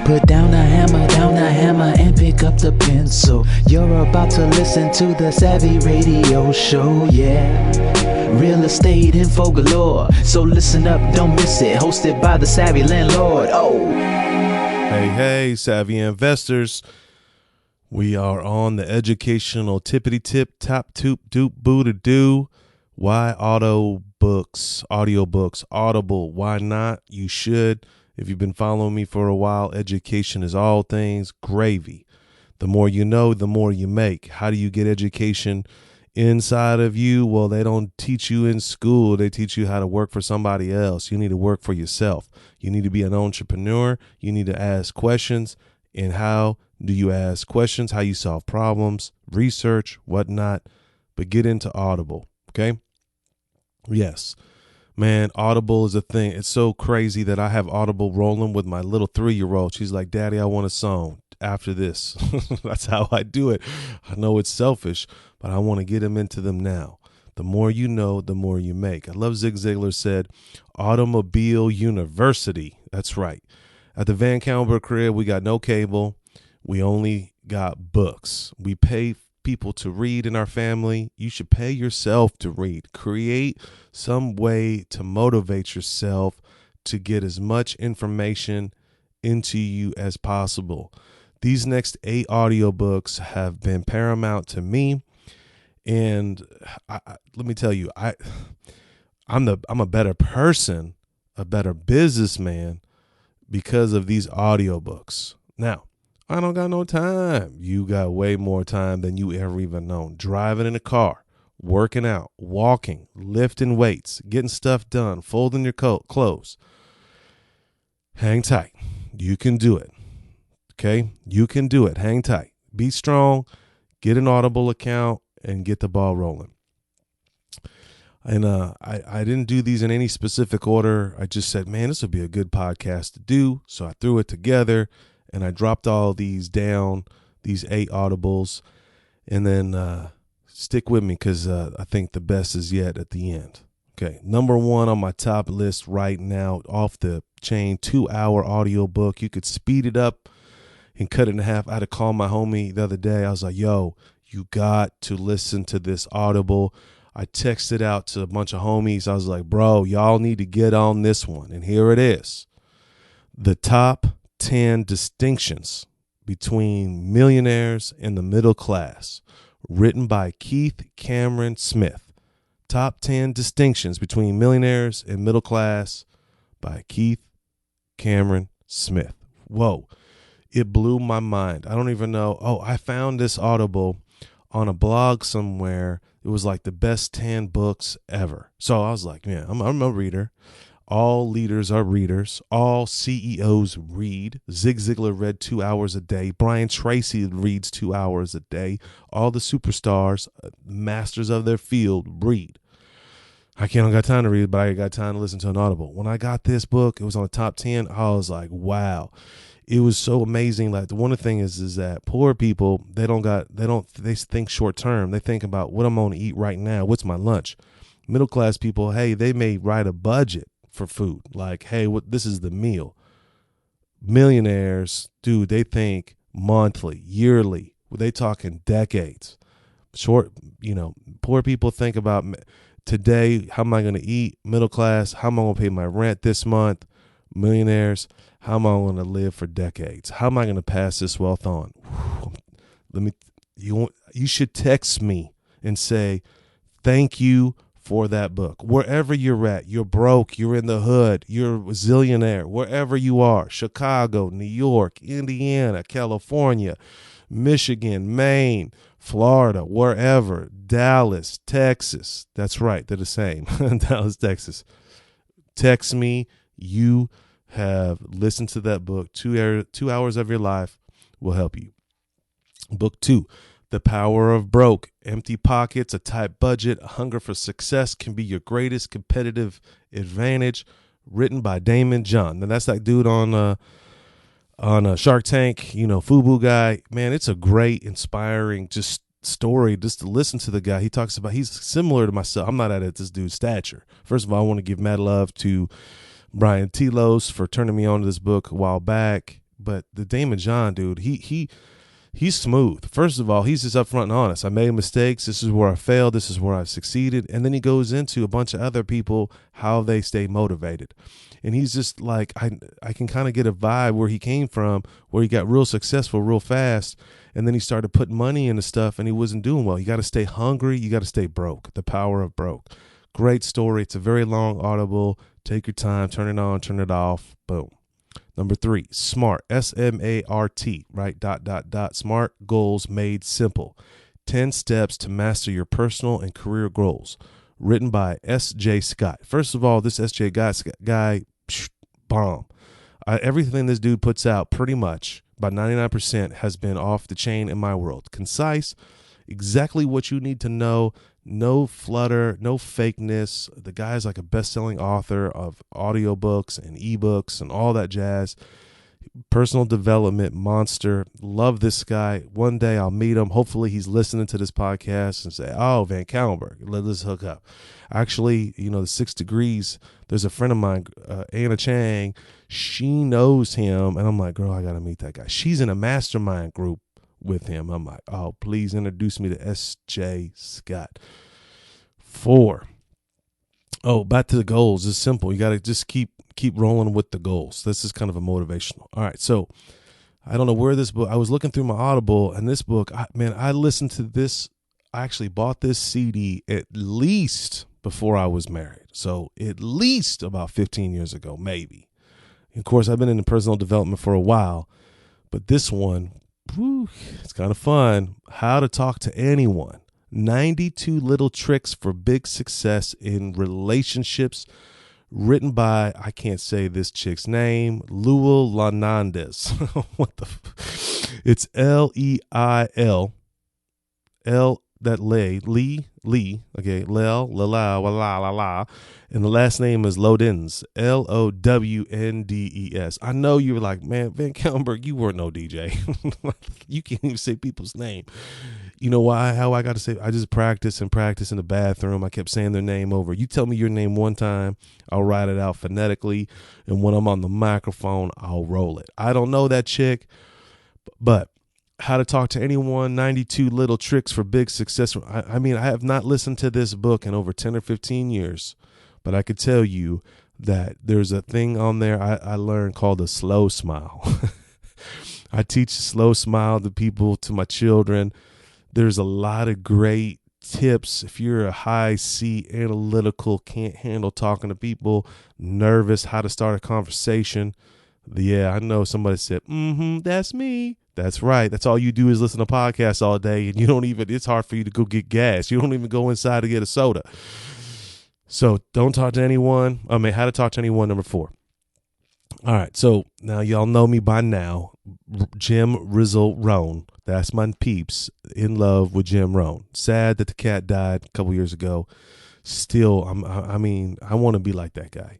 Put down the hammer, and pick up the pencil. You're about to listen to the Savvy Radio Show, yeah. Real estate info galore, so listen up, don't miss it. Hosted by the Savvy Landlord, oh. Hey, Savvy investors. We are on the educational tippity tip, tap toop doop boo to do. Why audiobooks, Audible? Why not? You should. If you've been following me for a while, education is all things gravy. The more you know, the more you make. How do you get education inside of you? Well, they don't teach you in school. They teach you how to work for somebody else. You need to work for yourself. You need to be an entrepreneur. You need to ask questions. And how do you ask questions? How you solve problems, research, whatnot. But get into Audible, okay? Yes. Man, Audible is a thing. It's so crazy that I have Audible rolling with my little 3-year-old. She's like, Daddy, I want a song after this. That's how I do it. I know it's selfish, but I want to get them into them now. The more you know, the more you make. I love Zig Ziglar said, Automobile University. That's right. At the Van Callenberg crib, we got no cable. We only got books. We pay people to read in our family. You should pay yourself to read. Create some way to motivate yourself to get as much information into you as possible. These next 8 audiobooks have been paramount to me, and let me tell you, I'm a better person, a better businessman because of these audiobooks. Now, I don't got no time. You got way more time than you ever even known. Driving in a car, working out, walking, lifting weights, getting stuff done, folding your clothes. Hang tight. You can do it. Okay? You can do it. Hang tight. Be strong. Get an Audible account and get the ball rolling. And I didn't do these in any specific order. I just said, man, this would be a good podcast to do. So I threw it together. And I dropped all these down, these 8 audibles, and then stick with me because I think the best is yet at the end. Okay, number 1 on my top list right now, off the chain, 2-hour audiobook. You could speed it up and cut it in half. I had to call my homie the other day. I was like, yo, you got to listen to this Audible. I texted out to a bunch of homies. I was like, bro, y'all need to get on this one. And here it is. The top 10 distinctions between millionaires and the middle class, written by Keith Cameron Smith. Top 10 distinctions between millionaires and middle class by Keith Cameron Smith. Whoa, it blew my mind. I don't even know. Oh, I found this Audible on a blog somewhere. It was like the best 10 books ever. So I was like, man, I'm a reader. All leaders are readers. All CEOs read. Zig Ziglar read 2 hours a day. Brian Tracy reads 2 hours a day. All the superstars, masters of their field, read. I don't got time to read, but I got time to listen to an Audible. When I got this book, it was on the top 10. I was like, wow. It was so amazing. Like, the one thing is that poor people, they think short term. They think about what I'm going to eat right now. What's my lunch? Middle class people, hey, they may write a budget for food. Like, hey, this is the meal. Millionaires, dude, they think monthly, yearly. They talking decades. Poor people think about today, how am I going to eat? Middle class, how am I going to pay my rent this month? Millionaires, how am I going to live for decades? How am I going to pass this wealth on? You should text me and say, thank you for that book. Wherever you're at, you're broke, you're in the hood, you're a zillionaire, wherever you are, Chicago, New York, Indiana, California, Michigan, Maine, Florida, wherever, Dallas, Texas. That's right, they're the same. Dallas, Texas. Text me. You have listened to that book. 2 hours of your life will help you. Book 2. The Power of Broke. Empty pockets, a tight budget, a hunger for success can be your greatest competitive advantage. Written by Damon John. And that's that dude on Shark Tank, FUBU guy. Man, it's a great, inspiring story just to listen to the guy. He talks about, he's similar to myself. I'm not at this dude's stature. First of all, I want to give mad love to Brian Telos for turning me on to this book a while back. But the Damon John dude, he's smooth. First of all, he's just upfront and honest. I made mistakes. This is where I failed. This is where I've succeeded. And then he goes into a bunch of other people, how they stay motivated. And he's just like, I can kind of get a vibe where he came from, where he got real successful real fast. And then he started putting money into stuff and he wasn't doing well. You got to stay hungry. You got to stay broke. The power of broke. Great story. It's a very long Audible. Take your time. Turn it on. Turn it off. Boom. Number 3, SMART, S-M-A-R-T, right? ... SMART goals made simple. 10 steps to master your personal and career goals. Written by S.J. Scott. First of all, this S.J. guy, bomb. Everything this dude puts out, pretty much, about 99%, has been off the chain in my world. Concise, exactly what you need to know. No flutter, no fakeness. The guy's like a best-selling author of audiobooks and ebooks and all that jazz. Personal development monster. Love this guy. One day I'll meet him. Hopefully he's listening to this podcast and say, oh, Van Kallenberg, let's hook up. Actually, the 6 Degrees, there's a friend of mine, Anna Chang. She knows him. And I'm like, girl, I got to meet that guy. She's in a mastermind group with him. I'm like, oh, please introduce me to S.J. Scott. 4. Oh, back to the goals. It's simple. You got to just keep rolling with the goals. This is kind of a motivational. All right. So I don't know where this book, I was looking through my Audible, and this book, I listened to this. I actually bought this CD at least before I was married. So at least about 15 years ago, maybe. Of course, I've been in personal development for a while, but this one, it's kind of fun. How to Talk to Anyone. 92 Little Tricks for Big Success in Relationships. Written by, I can't say this chick's name, Luel Lanandes. What the? It's Leil. That Lee. Okay, Lel, la la. And the last name is Lowdens, Lowndes. I know you were like, man, Van Kallenberg, you weren't no DJ. You can't even say people's name. You know why? How I got to say? I just practice in the bathroom. I kept saying their name over. You tell me your name one time, I'll write it out phonetically, and when I'm on the microphone, I'll roll it. I don't know that chick, but How to Talk to Anyone, 92 Little Tricks for Big Success. I have not listened to this book in over 10 or 15 years, but I could tell you that there's a thing on there I learned called a slow smile. I teach slow smile to people, to my children. There's a lot of great tips. If you're a high C, analytical, can't handle talking to people, nervous, how to start a conversation. Yeah, I know somebody said, that's me. That's right. That's all you do is listen to podcasts all day, and it's hard for you to go get gas. You don't even go inside to get a soda. So don't talk to anyone. How to Talk to Anyone, number 4. All right. So now y'all know me by now. Jim Rizzle Rohn. That's my peeps. In love with Jim Rohn. Sad that the cat died a couple years ago. Still, I want to be like that guy.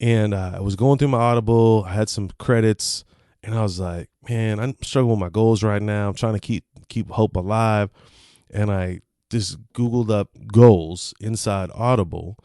And I was going through my Audible. I had some credits. And I was like, man, I'm struggling with my goals right now. I'm trying to keep hope alive. And I just Googled up goals inside Audible,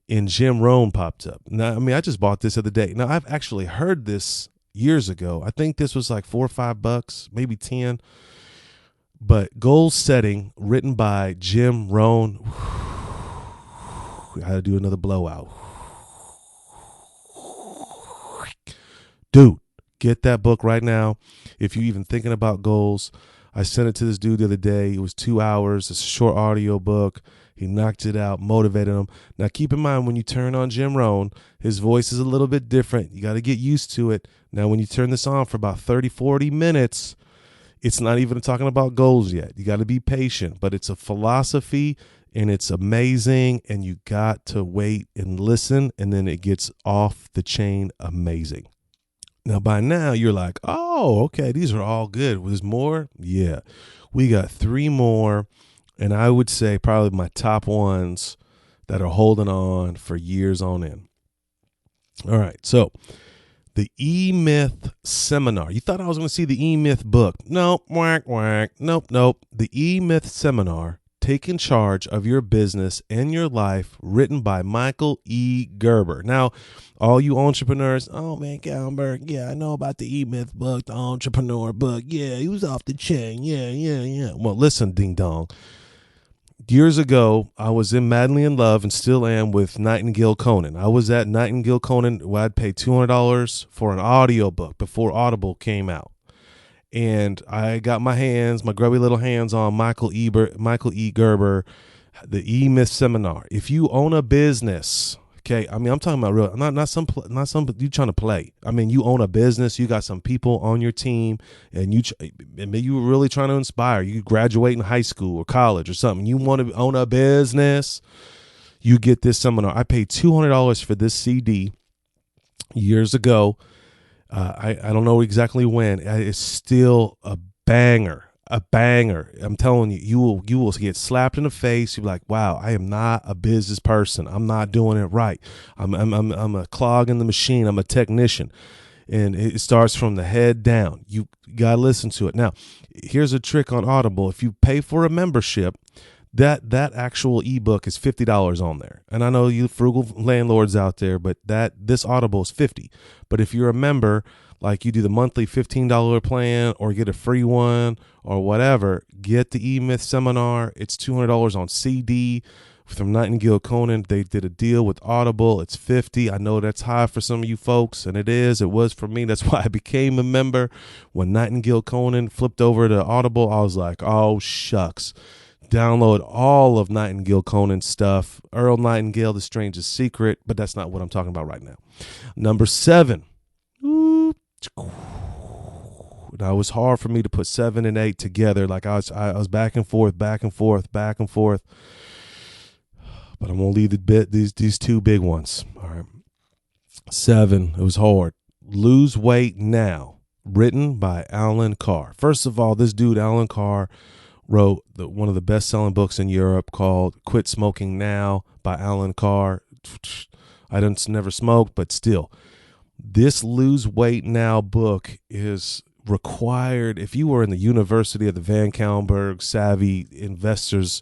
and Jim Rohn popped up. Now, I just bought this the other day. Now, I've actually heard this years ago. I think this was like $4 or $5, maybe 10. But Goal Setting, written by Jim Rohn. I had to do another blowout. Dude. Get that book right now. If you're even thinking about goals, I sent it to this dude the other day. It was 2 hours. It's a short audio book. He knocked it out, motivated him. Now, keep in mind, when you turn on Jim Rohn, his voice is a little bit different. You got to get used to it. Now, when you turn this on for about 30, 40 minutes, it's not even talking about goals yet. You got to be patient, but it's a philosophy, and it's amazing, and you got to wait and listen, and then it gets off the chain amazing. Now, by now, you're like, oh, okay, these are all good. Was more? Yeah. We got 3 more, and I would say probably my top ones that are holding on for years on end. All right, so the E-Myth Seminar. You thought I was going to see the E-Myth book. Nope, whack. Nope. The E-Myth Seminar, Taking Charge of Your Business and Your Life, written by Michael E. Gerber. Now, all you entrepreneurs, oh man, Gallenberg, yeah, I know about the E-Myth book, the entrepreneur book. Yeah, he was off the chain. Yeah. Well, listen, ding dong. Years ago, I was madly in love and still am with Nightingale Conan. I was at Nightingale Conan where I'd pay $200 for an audiobook before Audible came out. And I got my grubby little hands on Michael E. Gerber, the E-Myth seminar. If you own a business, okay, I mean, I'm talking about real, not some you trying to play. I mean, you own a business, you got some people on your team, and you were really trying to inspire. You graduate in high school or college or something. You want to own a business, you get this seminar. I paid $200 for this CD years ago. I don't know exactly when. It's still a banger. I'm telling you, you will get slapped in the face. You'll be like, wow, I am not a business person. I'm not doing it right. I'm a clog in the machine. I'm a technician. And it starts from the head down. You got to listen to it. Now, here's a trick on Audible. If you pay for a membership, that actual ebook is $50 on there. And I know you frugal landlords out there, but this Audible is $50. But if you're a member, like you do the monthly $15 plan or get a free one or whatever, get the E-Myth seminar. It's $200 on CD from Nightingale Conan. They did a deal with Audible. It's $50. I know that's high for some of you folks, and it is. It was for me. That's why I became a member. When Nightingale Conan flipped over to Audible, I was like, oh, shucks. Download all of Nightingale Conan's stuff. Earl Nightingale, The Strangest Secret, but that's not what I'm talking about right now. Number 7. Now, it was hard for me to put 7 and 8 together. Like I was back and forth. But I'm gonna leave these two big ones. All right. 7. It was hard. Lose Weight Now, written by Alan Carr. First of all, this dude Alan Carr wrote one of the best-selling books in Europe called Quit Smoking Now by Alan Carr. I never smoked, but still. This Lose Weight Now book is required. If you were in the University of the Van Callenberg Savvy Investors,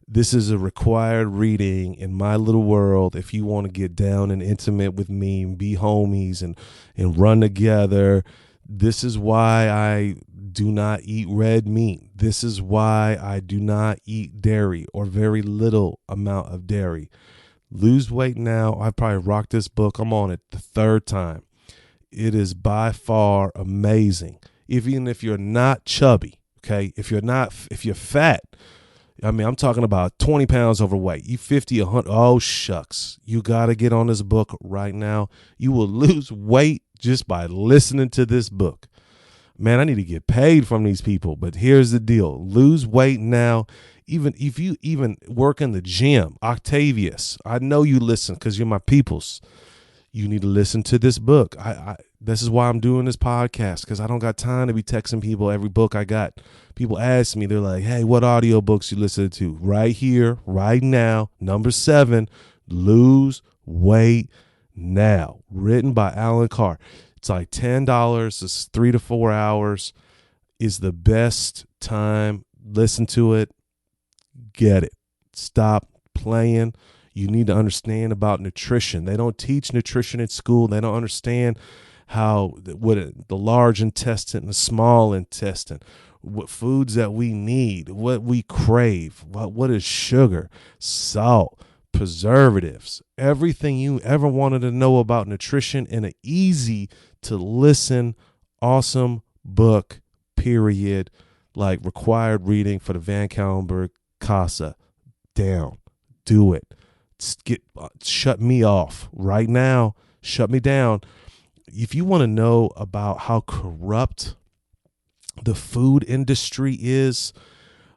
this is a required reading in my little world if you want to get down and intimate with me and be homies and run together. This is why I do not eat red meat. This is why I do not eat dairy or very little amount of dairy. Lose Weight Now. I probably rocked this book. I'm on it the 3rd time. It is by far amazing. Even if you're not chubby, okay? If you're fat, I mean, I'm talking about 20 pounds overweight. You 50, 100. Oh, shucks. You got to get on this book right now. You will lose weight just by listening to this book. Man, I need to get paid from these people, but here's the deal. Lose Weight Now. Even if you even work in the gym, Octavius, I know you listen because you're my peoples. You need to listen to this book. This is why I'm doing this podcast, because I don't got time to be texting people every book I got. People ask me, they're like, hey, what audiobooks you listen to? Right here, right now, number 7, Lose Weight Now, written by Alan Carr. It's like $10. It's 3 to 4 hours. Is the best time. Listen to it. Get it. Stop playing. You need to understand about nutrition. They don't teach nutrition at school. They don't understand the large intestine and the small intestine, what foods that we need, what we crave, what is sugar, salt, preservatives, everything you ever wanted to know about nutrition in an easy to listen, awesome book, period, like required reading for the Van Callenberg Casa. Down. Do it. Shut me off right now. Shut me down. If you want to know about how corrupt the food industry is,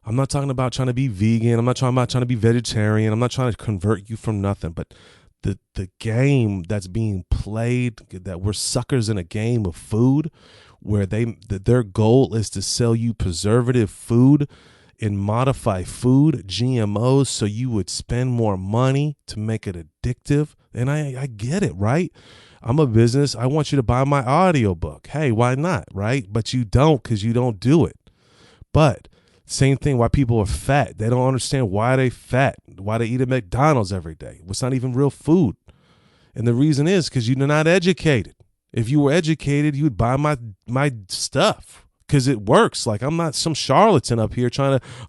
I'm not talking about trying to be vegan. I'm not talking about trying to be vegetarian. I'm not trying to convert you from nothing, but the game that's being played, that we're suckers in a game of food where their goal is to sell you preservative food and modify food, GMOs, so you would spend more money to make it addictive. And I get it, right? I'm a business. I want you to buy my audiobook. Hey, why not, right? But you don't, because you don't do it. But Same thing, why people are fat. They don't understand why they fat, why they eat at McDonald's every day. It's not even real food. And the reason is because you're not educated. If you were educated, you would buy my stuff because it works. Like, I'm not some charlatan up here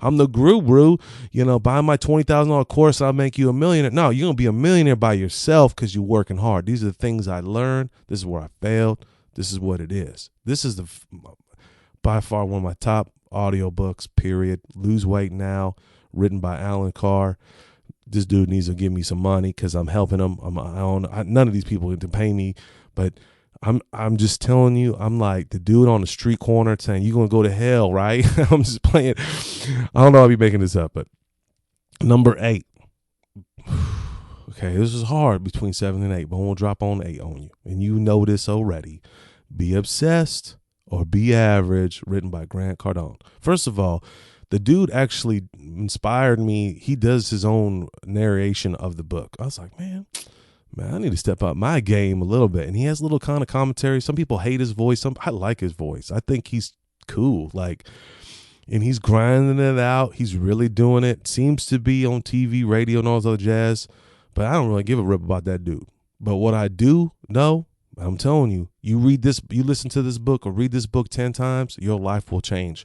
I'm the guru, buy my $20,000 course, I'll make you a millionaire. No, you're going to be a millionaire by yourself because you're working hard. These are the things I learned. This is where I failed. This is what it is. This is by far one of my top audiobooks, period. Lose Weight Now, written by Alan Carr. This dude needs to give me some money because I'm helping him. None of these people need to pay me, but I'm just telling you, I'm like the dude on the street corner saying, you're going to go to hell, right? I'm just playing. I don't know if I'll be making this up, but number 8. Okay, this is hard between 7 and 8, but I'm going to drop on 8 on you. And you know this already. Be Obsessed or Be Average, written by Grant Cardone. First of all, the dude actually inspired me. He does his own narration of the book. I was like, man, I need to step up my game a little bit. And he has a little kind of commentary. Some people hate his voice. I like his voice. I think he's cool. And he's grinding it out. He's really doing it. Seems to be on TV, radio, and all this other jazz. But I don't really give a rip about that dude. But what I do know, I'm telling you, you listen to this book or read this book 10 times, your life will change.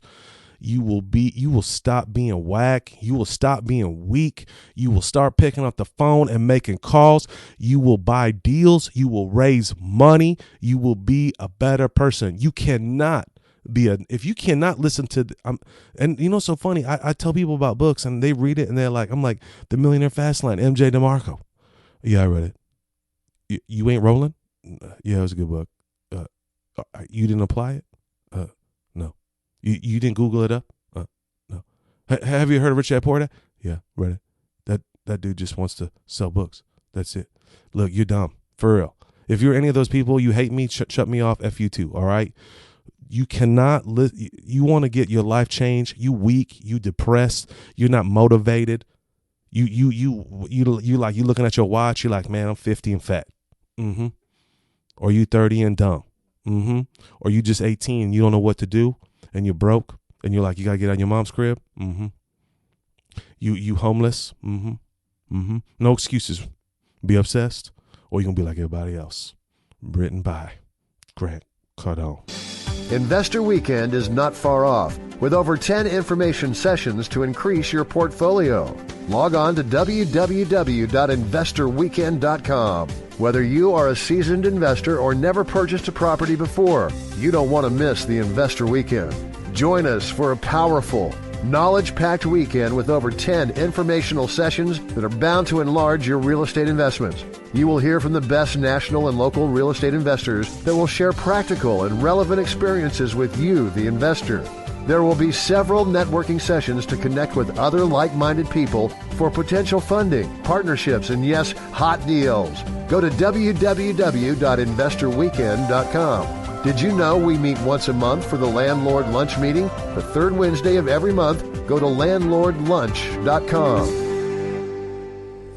You will stop being whack. You will stop being weak. You will start picking up the phone and making calls. You will buy deals. You will raise money. You will be a better person. You cannot if you cannot listen to, and so funny, I tell people about books and they read it and they're like, I'm like, The Millionaire Fastlane, MJ DeMarco. Yeah, I read it. You ain't rolling? Yeah, it was a good book. You didn't apply it? No. You didn't Google it up? No. Have you heard of Rich Dad Poor Dad? Yeah, read it. That dude just wants to sell books. That's it. Look, you're dumb. For real. If you're any of those people, you hate me, shut me off, F you too, all right? You cannot, you want to get your life changed, you weak, you depressed, you're not motivated. You looking at your watch, you're like, man, I'm 50 and fat. Mm-hmm. Or you 30 and dumb. Mm-hmm. Or you just 18 and you don't know what to do and you're broke and you're like, you got to get out of your mom's crib. Mm-hmm. You homeless. Mm-hmm. Mm-hmm. No excuses. Be obsessed or you're going to be like everybody else. Written by Grant Cardone. Investor Weekend is not far off, with over 10 information sessions to increase your portfolio. Log on to www.investorweekend.com. Whether you are a seasoned investor or never purchased a property before, you don't want to miss the Investor Weekend. Join us for a powerful, knowledge-packed weekend with over 10 informational sessions that are bound to enlarge your real estate investments. You will hear from the best national and local real estate investors that will share practical and relevant experiences with you, the investor. There will be several networking sessions to connect with other like-minded people for potential funding, partnerships, and yes, hot deals. Go to www.investorweekend.com. Did you know we meet once a month for the Landlord Lunch meeting? The third Wednesday of every month. Go to landlordlunch.com.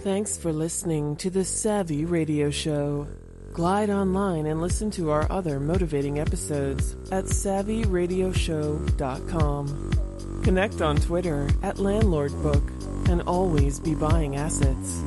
Thanks for listening to the Savvy Radio Show. Glide online and listen to our other motivating episodes at savvyradioshow.com. Connect on Twitter at LandlordBook and always be buying assets.